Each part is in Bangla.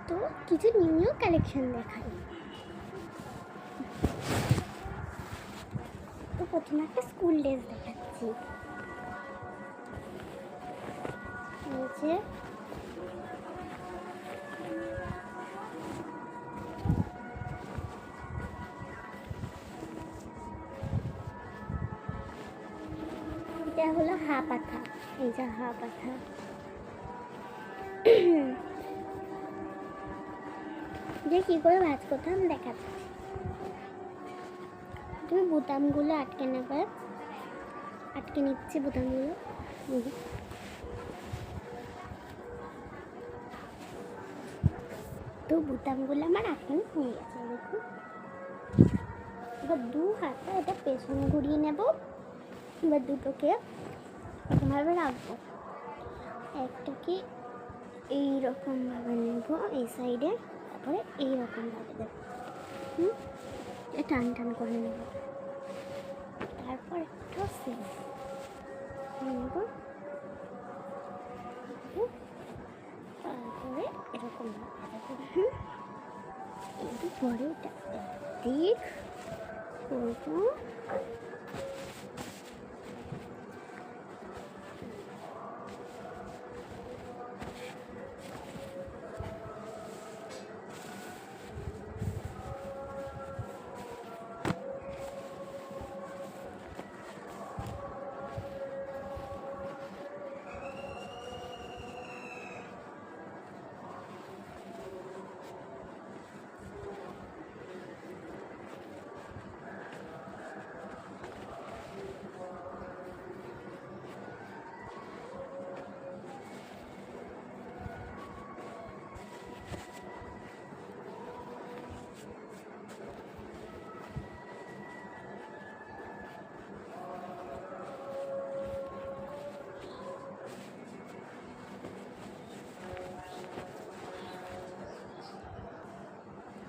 তো কিছু নিউ নিউ কালেকশন দেখাই। তো প্রথমে একটা স্কুল ড্রেস দেখাচ্ছি। নিচে এটা হলো হাফ পাথা, এই যে হাফ পাথা। যে কী করে ভাঁজ করতাম দেখাচ্ছি। তুমি বোতামগুলো আটকে নেবে, আটকে নিচ্ছি বোতামগুলো। তো বোতামগুলো আমার আটকানো হয়ে গেছে, দেখুন। এবার দু হাতে এটা পেছন ঘুরিয়ে নেব। এবার দুটোকে এরকমভাবে রাখবো, একটাকে এইরকমভাবে নেব এই সাইডে, তারপরে এইরকমভাবে দেবো। টান টান করে নেব, তারপর একটা সেম নেব, তারপরে এরকমভাবে এরপরে এটা দিক করবো।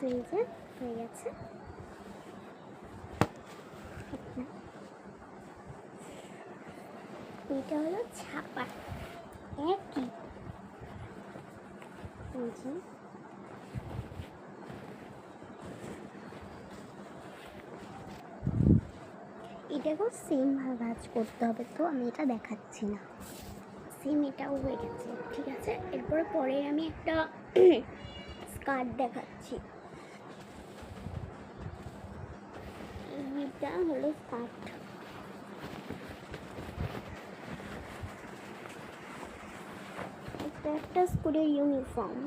এই যে হয়ে গেছে। এটা হলো ছাপা, একই। এটাকেও সেম ভাবে ভাঁজ করতে হবে, তো আমি এটা দেখাচ্ছি না। সেম এটাও হয়ে গেছে, ঠিক আছে। এরপরে পরে আমি একটা স্কার্ট দেখাচ্ছি। এটা হলো স্কার্ট। এটা একটা স্কুলের ইউনিফর্ম।